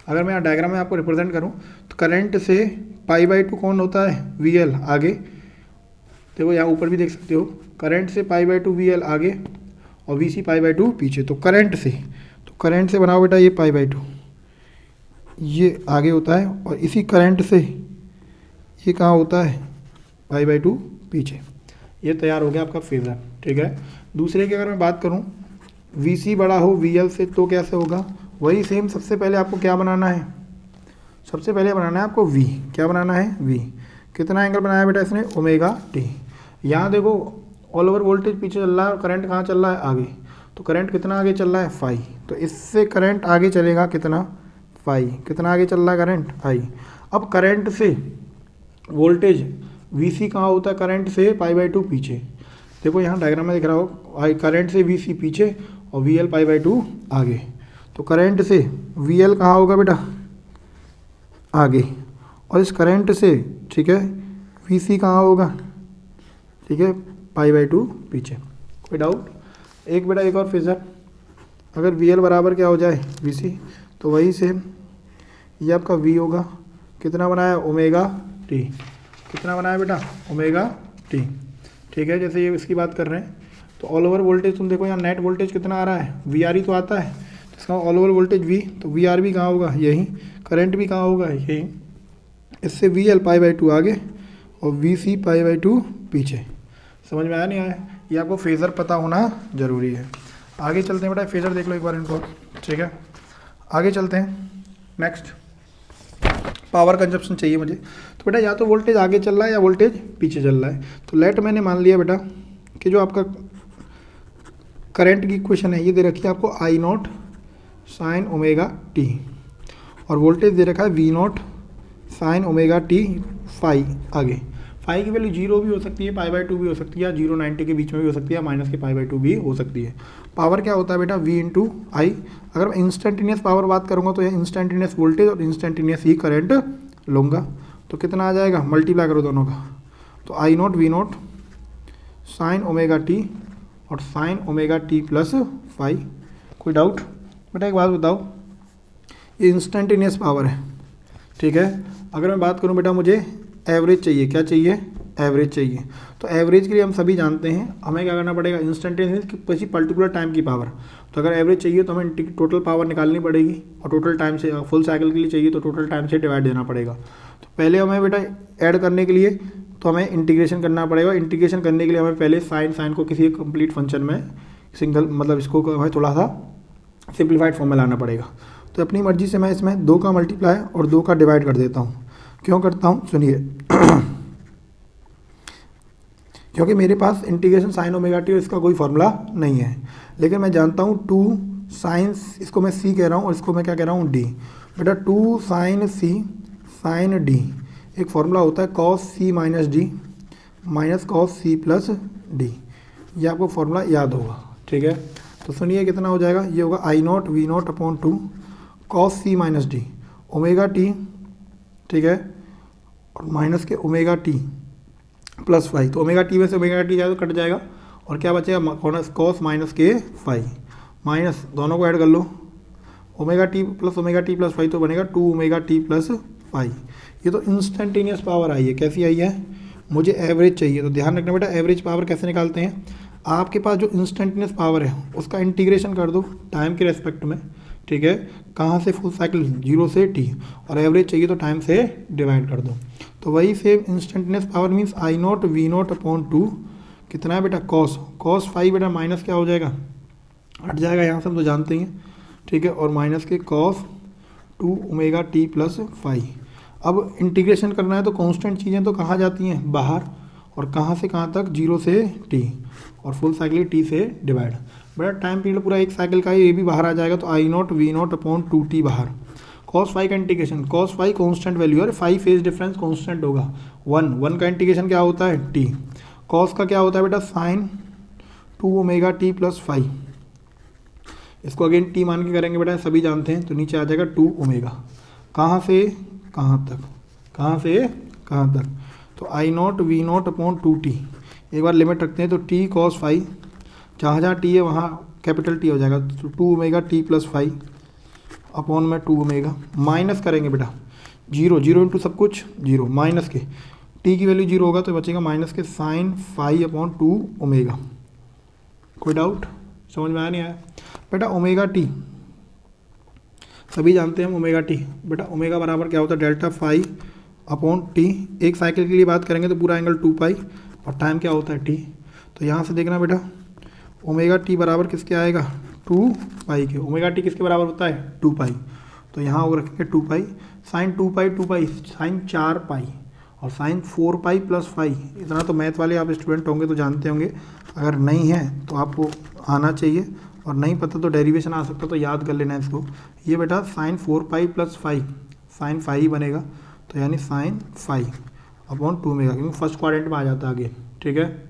अगर मैं यहाँ डायग्राम में आपको रिप्रेजेंट करूँ तो करंट से π/2 कौन होता है? VL आगे। देखो यहाँ ऊपर भी देख सकते हो, करंट से π/2 VL आगे और VC π/2 पीछे। तो करंट से बनाओ बेटा ये π/2 ये आगे होता है, और इसी करंट से ये कहाँ होता है? π/2 पीछे। ये तैयार हो गया आपका फेज़र। ठीक है। दूसरे की अगर मैं बात करूँ, VC बड़ा हो VL से, तो कैसे होगा? वही सेम, सबसे पहले आपको क्या बनाना है? सबसे पहले बनाना है आपको V। क्या बनाना है? V। कितना एंगल बनाया बेटा इसने? ω/t। यहाँ देखो ऑल ओवर वोल्टेज पीछे चल रहा है और करंट कहाँ चल रहा है? आगे। तो करंट कितना आगे चल रहा है? फाई। तो इससे करंट आगे चलेगा कितना? फाई। कितना आगे चल रहा है करंट? आई। अब करंट से वोल्टेज VC कहाँ होता है? करंट से π/2 पीछे। देखो यहाँ डायग्राम में दिख रहा हो, करंट से VC पीछे और VL π/2 आगे। तो करंट से VL कहाँ होगा बेटा? आगे। और इस करंट से, ठीक है, VC कहाँ होगा? ठीक है, π/2 पीछे। कोई डाउट? एक बेटा एक और फेज़र, अगर VL बराबर क्या हो जाए? VC, तो वही से ये आपका V होगा। कितना बनाया? ω/t। कितना बनाया बेटा? ω/t। ठीक है। जैसे ये इसकी बात कर रहे हैं, तो ऑल ओवर वोल्टेज तुम देखो यहाँ नेट वोल्टेज कितना आ रहा है? VR ही तो आता है, तो इसका ऑल ओवर वोल्टेज V, तो VR भी कहाँ होगा? यही। करंट भी कहाँ होगा? यही। इससे VL π/2 आगे और VC π/2 पीछे। समझ में आया नहीं आया? ये आपको फेज़र पता होना ज़रूरी है। आगे चलते हैं बेटा, फेज़र देख लो एक बार इनको। ठीक है, आगे चलते हैं। नेक्स्ट पावर कंजप्शन चाहिए मुझे। तो बेटा या तो वोल्टेज आगे चल रहा है या वोल्टेज पीछे चल रहा है। तो लेट मैंने मान लिया बेटा कि जो आपका करंट की इक्वेशन है ये दे रखी है आपको I0 sin ω/t, और वोल्टेज दे रखा है V0 sin ω/t फाई आगे। फाई की वैल्यू 0 भी हो सकती है, π/2 भी हो सकती है, 0-90 के बीच में भी हो सकती है, माइनस के π/2 भी हो सकती है। पावर क्या होता है बेटा? V × I। अगर मैं इंस्टेंटेनियस पावर बात करूँगा तो ये इंस्टेंटेनियस वोल्टेज और इंस्टेंटेनियस ही करंट लूँगा। तो कितना आ जाएगा? मल्टीप्लाई करो दोनों का, तो I0 V0 sin ω/t और sin ω/t प्लस फाई। कोई डाउट? बेटा एक बात बताओ, ये इंस्टेंटेनियस पावर है। ठीक है। अगर मैं बात करूँ बेटा, मुझे एवरेज चाहिए। क्या चाहिए? एवरेज चाहिए। तो एवरेज के लिए हम सभी जानते हैं हमें क्या करना पड़ेगा? इंस्टेंटेनियस किसी पर्टिकुलर टाइम की पावर। तो अगर एवरेज चाहिए तो हमें टोटल पावर निकालनी पड़ेगी, और टोटल टाइम से, फुल साइकिल के लिए चाहिए तो टोटल टाइम से डिवाइड देना पड़ेगा। तो पहले हमें बेटा ऐड करने के लिए तो हमें इंटीग्रेशन करना पड़ेगा। इंटीग्रेशन करने के लिए हमें पहले साइन को किसी कंप्लीट फंक्शन में सिंगल, मतलब इसको हमें थोड़ा सा सिंप्लीफाइड फॉर्म में लाना पड़ेगा। तो अपनी मर्जी से मैं इसमें 2 का मल्टीप्लाई और 2 का डिवाइड कर देता हूँ। क्यों करता हूँ? सुनिए, क्योंकि मेरे पास इंटीग्रेशन sin ω/t इसका कोई फॉर्मूला नहीं है, लेकिन मैं जानता हूँ 2 साइंस, इसको मैं c कह रहा हूँ और इसको मैं क्या कह रहा हूँ? d। बेटा 2 sin c sin d, एक फॉर्मूला होता है cos c minus d minus cos c plus d। ये आपको फॉर्मूला याद होगा। ठीक है। तो सुनिए कितना हो जाएगा? ये होगा I0 V0/2 cos c minus d ω/t। ठीक है, और माइनस के ω/t प्लस फाई। तो ω/t में से ω/t जाए तो कट जाएगा, और क्या बचेगा? कॉस माइनस के फाई, माइनस दोनों को ऐड कर लो, ओमेगा टी प्लस फाई तो बनेगा 2 ओमेगा टी प्लस फाई। ये तो इंस्टेंटेनियस पावर आई है। कैसी आई है? मुझे एवरेज चाहिए, तो ध्यान रखना बेटा एवरेज पावर कैसे निकालते हैं। आपके पास जो इंस्टेंटेनियस पावर है उसका इंटीग्रेशन कर दो टाइम के रेस्पेक्ट में, ठीक है। कहाँ से? फुल साइकिल 0 से t, और एवरेज चाहिए तो टाइम से डिवाइड कर दो। तो वही same instantaneous power means I not V not upon 2 कितना है बेटा? कॉस फाई बेटा माइनस क्या हो जाएगा? हट जाएगा यहाँ से, हम तो जानते ही हैं, ठीक है। और माइनस के cos 2 omega t plus phi. अब इंटीग्रेशन करना है तो कांस्टेंट चीज़ें तो कहाँ जाती हैं? बाहर। और कहाँ से कहाँ तक? 0 से t, और फुल साइकिल t से डिवाइड। बेटा टाइम पीरियड पूरा एक साइकिल का है, ये भी बाहर आ जाएगा, तो I not V not upon 2t बाहर। कॉस फाई का integration, cos phi constant value है, फाई फेज डिफरेंस कांस्टेंट होगा 1 का इंटीग्रेशन क्या होता है? t। कॉस का क्या होता है बेटा? Sine 2 omega t plus phi. इसको अगेन t मान के करेंगे बेटा, सभी जानते हैं, तो नीचे आ जाएगा 2 ओमेगा। कहाँ से कहाँ तक? कहाँ से कहाँ तक? तो I not V not upon 2t। एक बार लिमिट रखते हैं तो t कॉस फाई, जहाँ जहाँ t है वहाँ कैपिटल T हो जाएगा, तो 2 omega t plus phi upon में 2 ओमेगा। माइनस करेंगे बेटा 0 इंटू सब कुछ 0, माइनस के t की वैल्यू 0 होगा तो बचेगा माइनस के साइन फाई अपॉन 2 ओमेगा। कोई डाउट? समझ में आया नहीं आया? बेटा ओमेगा टी सभी जानते हैं हम, ओमेगा टी बेटा ओमेगा बराबर क्या होता है? Delta phi upon t. एक साइकिल के लिए बात करेंगे तो पूरा एंगल 2 पाई, और टाइम क्या होता है? टी। तो यहाँ से देखना बेटा ओमेगा टी बराबर किसके आएगा? 2 पाई के। ओमेगा टी किसके बराबर होता है? 2 पाई। तो यहाँ वो रखेंगे 2 पाई, साइन 2 पाई साइन 4 पाई, और साइन 4 पाई प्लस फाई। इतना तो मैथ वाले आप स्टूडेंट होंगे तो जानते होंगे, अगर नहीं है तो आपको आना चाहिए, और नहीं पता तो डेरिवेशन आ सकता, तो याद कर लेना इसको। ये बेटा sine 4 pi plus phi, sine phi बनेगा, तो यानी साइन फाई अपॉन 2 ओमेगा, क्योंकि फर्स्ट क्वाड्रेंट में आ जाता है आगे, ठीक है।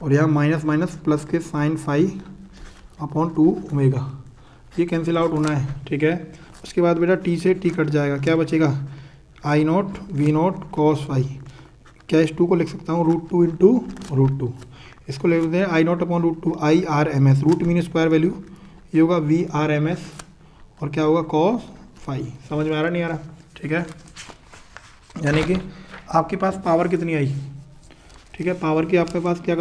और यहाँ माइनस माइनस प्लस के साइन फाई अपॉन 2 ओमेगा, ये कैंसिल आउट होना है, ठीक है। उसके बाद बेटा t से t कट जाएगा, क्या बचेगा? I not V naught cos phi. क्या इस 2 को लिख सकता हूँ? √2 इंटू √2। इसको लिख देते हैं I naught upon √2 I R M S, root mean square value, ये होगा वी आर एम एस, और क्या होगा? Cos phi. समझ में आ रहा नहीं आ रहा? ठीक है। यानी कि आपके पास पावर कितनी आई? ठीक है, पावर की आपके पास क्या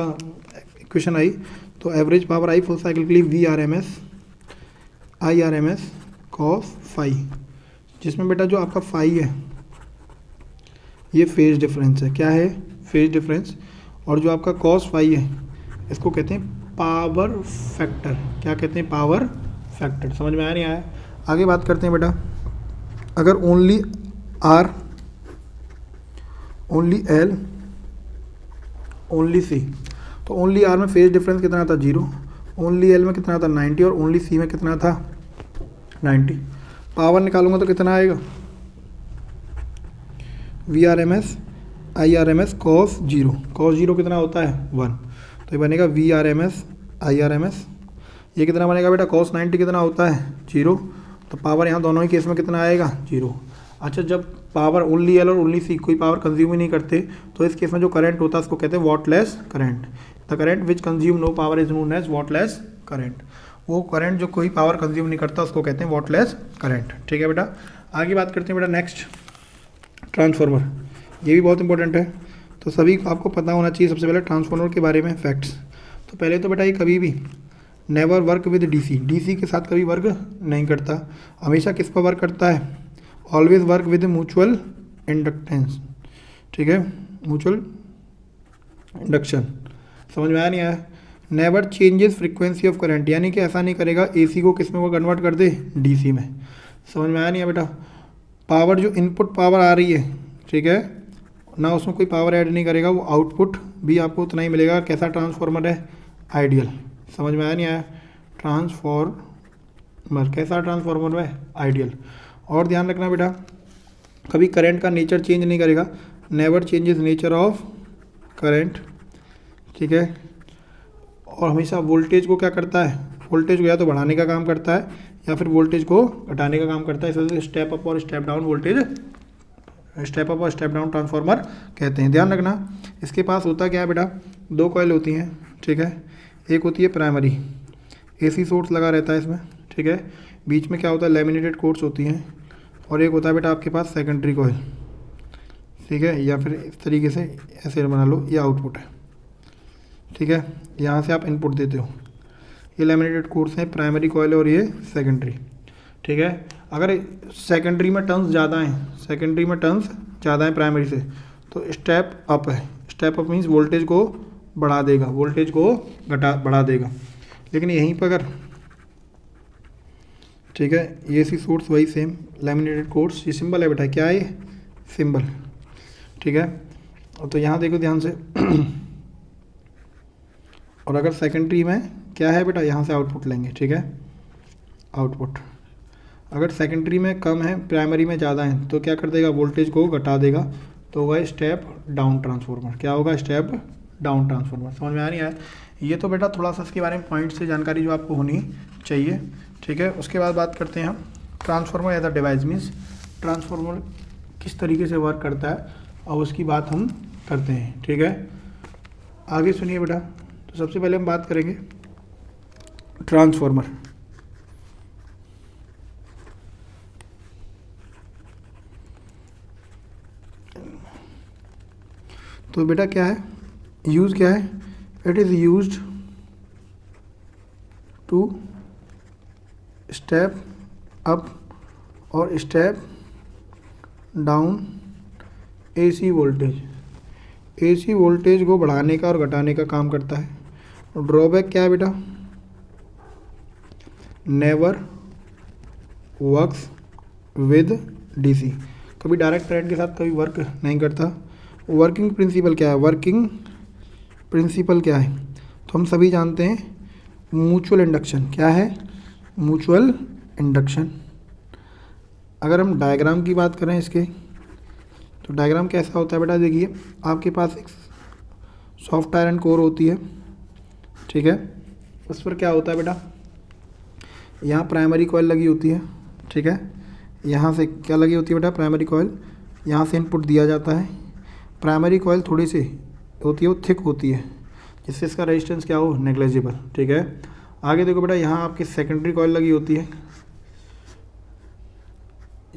इक्वेशन आई? तो एवरेज पावर आई फुल साइकिल के लिए V R M S I R M S cos phi, जिसमें बेटा जो आपका फाई है ये फेज डिफरेंस है। क्या है? Phase difference. और जो आपका कॉस फाई है इसको कहते हैं पावर फैक्टर। क्या कहते हैं? Power factor. समझ में आया नहीं आया? आगे बात करते हैं बेटा, अगर only R, only L, only C, तो ओनली आर में फेज डिफरेंस कितना था? 0। ओनली एल में कितना था? 90। और ओनली सी में कितना था? 90। पावर निकालूंगा तो कितना आएगा? V R M S I R M S cos 0। Cos 0 कितना होता है? 1। तो ये बनेगा V R M S I R M S. ये कितना बनेगा बेटा? कॉस 90 कितना होता है? 0। तो पावर यहाँ दोनों ही केस में कितना आएगा? 0। अच्छा, जब पावर ओनली एल और ओनली सी कोई पावर कंज्यूम ही नहीं करते, तो इस केस में जो करंट होता है उसको कहते हैं wattless current. The current which consume no power is known as wattless current. वो करंट जो कोई पावर कंज्यूम नहीं करता उसको कहते हैं वॉटलेस करंट। ठीक है बेटा। आगे बात करते हैं बेटा नेक्स्ट, ट्रांसफार्मर। ये भी बहुत इंपॉर्टेंट है, तो सभी आपको पता होना चाहिए सबसे पहले ट्रांसफार्मर के बारे में फैक्ट्स। तो पहले तो बेटा ये कभी भी never work with DC, DC के साथ कभी वर्क नहीं करता। हमेशा किस पर वर्क करता है? Always work with mutual inductance. ठीक है, म्यूचुअल इंडक्शन। समझ में आया नहीं आया? Never changes frequency of current, यानी कि ऐसा नहीं करेगा एसी को किस में वो कन्वर्ट कर दे? डीसी में। समझ में आया नहीं है बेटा? पावर जो इनपुट पावर आ रही है, ठीक है ना, उसमें कोई पावर ऐड नहीं करेगा, वो आउटपुट भी आपको उतना ही मिलेगा। कैसा ट्रांसफार्मर है? आइडियल। समझ में आया नहीं आया? ट्रांसफार्मर कैसा ट्रांसफार्मर है? आइडियल। और ध्यान रखना बेटा, कभी करंट का नेचर चेंज नहीं करेगा। Never changes nature of current. ठीक है। और हमेशा वोल्टेज को क्या करता है? वोल्टेज को या तो बढ़ाने का काम करता है या फिर वोल्टेज को घटाने का काम करता है। इस वजह से स्टेप अप और step down voltage, step up और स्टेप डाउन ट्रांसफार्मर कहते हैं। ध्यान रखना, इसके पास होता क्या है बेटा? 2 कॉइल होती हैं। ठीक है, एक होती है प्राइमरी, एसी सोर्स लगा रहता है इसमें। ठीक है, बीच में क्या होता है, लैमिनेटेड कोर्स होती हैं, और एक होता है बेटा आपके पास सेकेंडरी कॉइल, ठीक है, या फिर इस तरीके से ऐसे बना लो, ये आउटपुट है, ठीक है, यहाँ से आप इनपुट देते हो। ये लैमिनेटेड कोर्स है, प्राइमरी कॉइल और ये सेकेंडरी, ठीक है। अगर सेकेंडरी में टर्न्स ज़्यादा हैं, सेकेंडरी में टर्न्स ज़्यादा हैं प्राइमरी से, तो स्टेप अप है। स्टेप अप मीन्स वोल्टेज को बढ़ा देगा, वोल्टेज को बढ़ा देगा। लेकिन यहीं पर अगर, ठीक है, ये सी सोर्स वही सेम लैमिनेटेड कोर्स, ये सिंबल है बेटा, क्या है ये सिंबल, ठीक है। तो यहाँ देखो ध्यान से और अगर सेकेंडरी में क्या है बेटा, यहाँ से आउटपुट लेंगे, ठीक है, आउटपुट अगर सेकेंडरी में कम है प्राइमरी में ज़्यादा है तो क्या कर देगा, वोल्टेज को घटा देगा, तो होगा स्टेप डाउन ट्रांसफार्मर। क्या होगा, स्टेप डाउन ट्रांसफार्मर। समझ में आ नहीं आया? ये तो बेटा थोड़ा सा इसके बारे में पॉइंट से जानकारी जो आपको होनी चाहिए, ठीक है। उसके बाद बात करते हैं हम transformer as a device, means transformer किस तरीके से वर्क करता है, और उसकी बात हम करते हैं, ठीक है। आगे सुनिए बेटा, तो सबसे पहले हम बात करेंगे ट्रांसफार्मर। तो बेटा क्या है, यूज़ क्या है, it is used to step up और step down AC voltage. AC voltage को बढ़ाने का और घटाने का काम करता है। ड्रॉबैक क्या है बेटा, नेवर वर्क्स विद डीसी, कभी डायरेक्ट करंट के साथ कभी वर्क नहीं करता। वर्किंग प्रिंसिपल क्या है, वर्किंग प्रिंसिपल क्या है, तो हम सभी जानते हैं म्यूचुअल इंडक्शन। क्या है, म्यूचुअल इंडक्शन। अगर हम डायग्राम की बात करें इसके, तो डायग्राम कैसा होता है बेटा, देखिए आपके पास एक सॉफ्ट आयरन कोर होती है, ठीक है, उस पर क्या होता है बेटा, यहाँ प्राइमरी कॉइल लगी होती है, ठीक है, यहाँ से क्या लगी होती है बेटा, प्राइमरी कॉइल, यहाँ से इनपुट दिया जाता है। प्राइमरी कॉइल थोड़ी सी होती है, वो थिक होती है, जिससे इसका रेजिस्टेंस क्या हो, नेग्लेजिबल, ठीक है। आगे देखो बेटा, यहाँ आपकी सेकेंडरी कॉइल लगी होती है,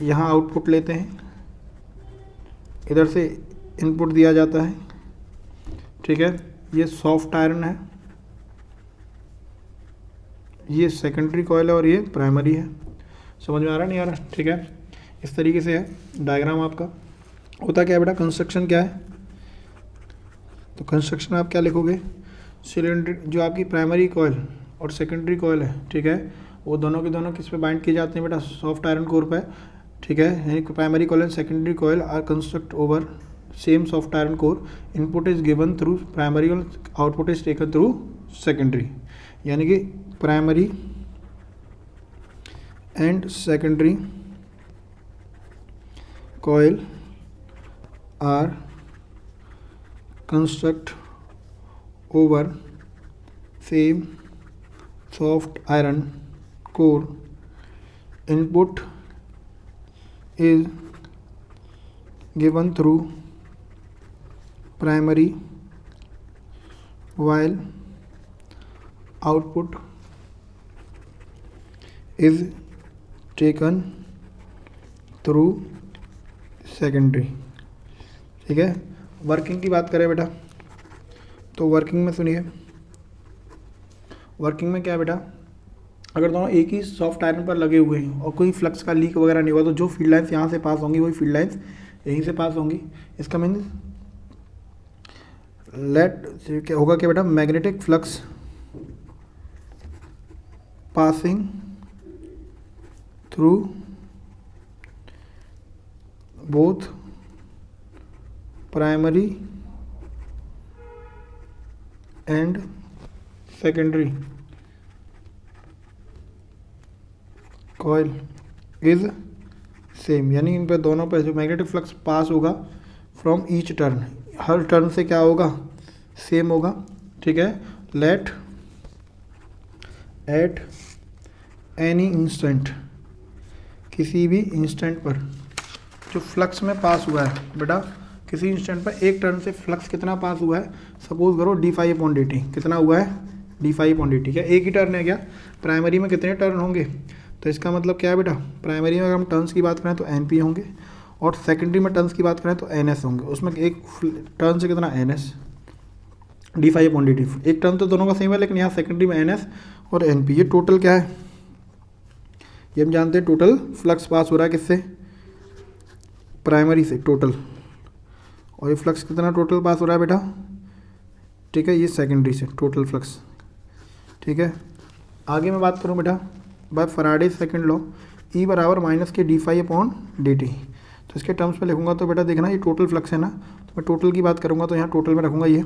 यहाँ आउटपुट लेते हैं, इधर से इनपुट दिया जाता है, ठीक है। ये सॉफ्ट आयरन है, ये सेकेंडरी कॉइल है और ये प्राइमरी है। समझ में आ रहा नहीं आ रहा, ठीक है। इस तरीके से है डायग्राम आपका। होता क्या है बेटा, कंस्ट्रक्शन क्या है, तो कंस्ट्रक्शन आप क्या लिखोगे, सिलेंडर, जो आपकी प्राइमरी कॉइल और सेकेंडरी कॉइल है, ठीक है, वो दोनों के दोनों किस पे बाइंड किए जाते हैं बेटा, सॉफ्ट आयरन कोर पे, ठीक है। यानी primary coil and secondary coil are construct over same soft iron core, input is given through primary और output is taken through secondary. यानी कि primary and secondary coil are construct over same soft iron core, input is given through primary while output is taken through secondary, ठीक है। Working की बात करें बेटा, तो वर्किंग में सुनिए, वर्किंग में क्या है बेटा, अगर दोनों एक ही सॉफ्ट आयरन पर लगे हुए हैं और कोई फ्लक्स का लीक वगैरह नहीं हुआ, तो जो फील्ड लाइन्स यहाँ से पास होंगी वही फील्ड लाइन्स यहीं से पास होंगी। इसका मीन लेट क्या होगा, क्या बेटा, magnetic flux passing through both primary and secondary coil is same. यानी इन पे दोनों पे जो मैग्नेटिक फ्लक्स पास होगा from each turn, her turn से क्या होगा, सेम होगा, ठीक है। लेट एट एनी इंस्टेंट, किसी भी इंस्टेंट पर जो फ्लक्स में पास हुआ है बेटा, किसी इंस्टेंट पर एक टर्न से फ्लक्स कितना पास हुआ है, सपोज करो d∅/dt, कितना हुआ है, d∅/dt। क्या एक ही टर्न है क्या, प्राइमरी में कितने टर्न होंगे, तो इसका मतलब क्या है बेटा, प्राइमरी में अगर हम टर्न्स की बात करें तो एन पी होंगे, और सेकेंडरी में टर्न्स की बात करें तो एन एस होंगे। उसमें एक टर्न से कितना N S d phi upon d t. एक टर्न तो दोनों का सेम है, लेकिन यहाँ सेकेंडरी में एन एस और एन पी। ये टोटल क्या है, ये हम जानते हैं टोटल फ्लक्स पास हो रहा है किससे, प्राइमरी से टोटल, और ये फ्लक्स कितना टोटल पास हो रहा है बेटा, ठीक है, ये सेकेंडरी से टोटल फ्लक्स। ठीक है, आगे मैं बात करूँ बेटा by Faraday second law, E बराबर minus K d phi upon d t. तो इसके टर्म्स में लिखूंगा तो बेटा देखना ये टोटल फ्लक्स है ना, तो मैं टोटल की बात करूंगा तो यहाँ टोटल में रखूंगा ये।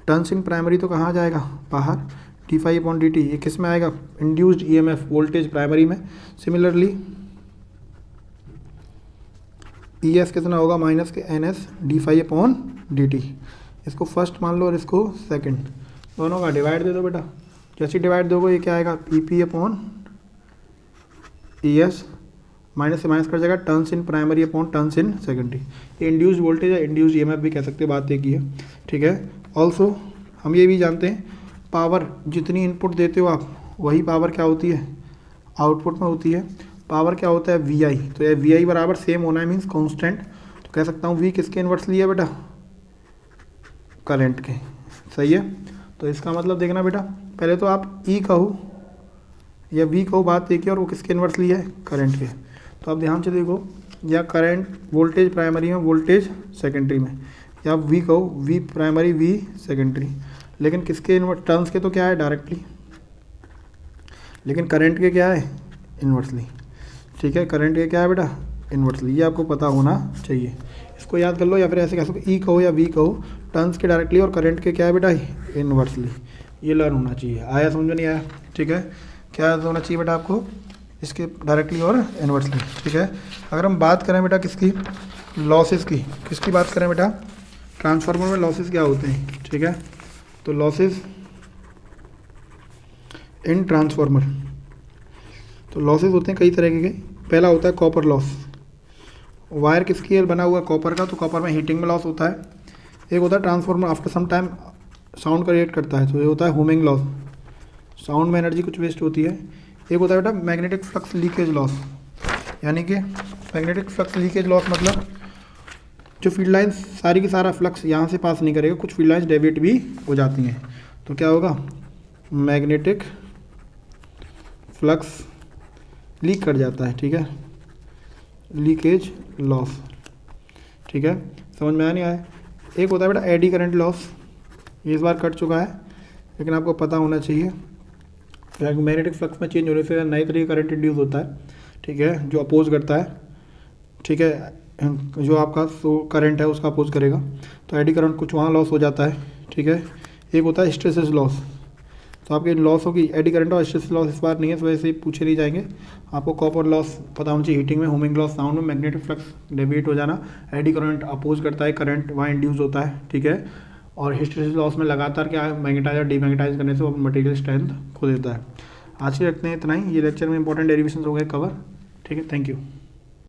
टर्न्स इन प्राइमरी तो कहाँ जाएगा, बाहर, d phi upon d t ये किस में आएगा, इंड्यूस्ड ईएमएफ वोल्टेज प्राइमरी में। सिमिलरली ई एस कितना होगा, minus K N S d phi upon d t. इसको फर्स्ट मान लो और इसको सेकंड, दोनों का डिवाइड दे दो बेटा। जैसे डिवाइड दोगे ये क्या आएगा, P P upon E S, minus से माइनस कर जाएगा, turns in primary upon turns in secondary. ये इंड्यूस्ड वोल्टेज है, इंड्यूस्ड ईएमएफ भी कह सकते हैं, बात एक ही है। ठीक है, ऑल्सो हम ये भी जानते हैं पावर जितनी इनपुट देते हो आप वही पावर क्या होती है, आउटपुट में होती है। पावर क्या होता है, वी आई। तो ये वी आई बराबर सेम होना है, मीन्स कॉन्स्टेंट। तो कह सकता हूँ वी किसके इन्वर्सली है बेटा, करंट के। सही है, तो इसका मतलब देखना बेटा, पहले तो आप ई कहो या वी कहो, बात एक ही, और वो किसके इन्वर्सली है, करंट के। तो आप ध्यान से देखो, या करंट वोल्टेज प्राइमरी में, वोल्टेज सेकेंडरी में, या वी कहो, वी प्राइमरी वी सेकेंडरी, लेकिन किसके टर्म्स के तो क्या है डायरेक्टली, लेकिन करंट के क्या है, इन्वर्सली। ठीक है, करंट के क्या है बेटा, इन्वर्सली। ये आपको पता होना चाहिए, इसको याद कर लो, या फिर ऐसे कह सकते ई कहो या वी कहो, टर्म्स के डायरेक्टली और करंट के क्या है बेटा, इन्वर्सली। ये लर्न होना चाहिए। आया समझ में नहीं आया, ठीक है, क्या होना चाहिए बेटा आपको, इसके डायरेक्टली और इन्वर्सली। ठीक है, अगर हम बात करें बेटा किसकी, लॉसेस की, किसकी बात करें बेटा, ट्रांसफार्मर में लॉसेस क्या होते हैं। ठीक है, तो लॉसेस इन ट्रांसफार्मर, तो लॉसेस होते हैं कई तरह के। पहला होता है कॉपर लॉस, वायर किसकी बना हुआ है, कॉपर का, तो कॉपर में हीटिंग में लॉस होता है। एक होता है transformer after some time sound create करता है, तो ये होता है हुमिंग लॉस, साउंड में एनर्जी कुछ वेस्ट होती है। एक होता है बेटा मैग्नेटिक फ्लक्स लीकेज लॉस, यानी कि मैग्नेटिक फ्लक्स लीकेज लॉस मतलब जो फील्ड लाइंस सारी की सारा फ्लक्स यहाँ से पास नहीं करेगा, कुछ फील्ड लाइंस डेविएट भी हो जाती हैं, तो क्या होगा, मैग्नेटिक फ्लक्स लीक कर जाता है। ठीक है, लीकेज लॉस। ठीक है, समझ में आया नहीं आया। एक होता है बेटा एडी करंट लॉस, ये इस बार कट चुका है, लेकिन आपको पता होना चाहिए मैग्नेटिक फ्लक्स में चेंज होने से नए तरीके करंट इंड्यूस होता है। ठीक है, जो अपोज करता है, ठीक है, जो आपका करंट है उसका अपोज करेगा, तो एडी करंट कुछ वहाँ लॉस हो जाता है। ठीक है, एक होता है हिस्टैरिसीस लॉस, तो आपके लॉस होगी एडी करंट और हिस्टैरिसीस लॉस इस बार नहीं है, इस वजह से पूछे नहीं जाएंगे। आपको कॉपर लॉस पता होना चाहिए, हीटिंग में, हुमिंग लॉस साउंड में, मैग्नेटिक फ्लक्स डेविएट हो जाना, एडी करंट अपोज करता है, करंट वहाँ इंड्यूस होता है। ठीक है, और हिस्टैरिसीस लॉस में लगातार क्या है, मैग्नेटाइज और डीमैग्नेटाइज करने से वो मटेरियल स्ट्रेंथ खो देता है। आज ही रखते हैं इतना ही, ये लेक्चर में इंपॉर्टेंट डेरिवेशंस हो गए कवर। ठीक है, थैंक यू।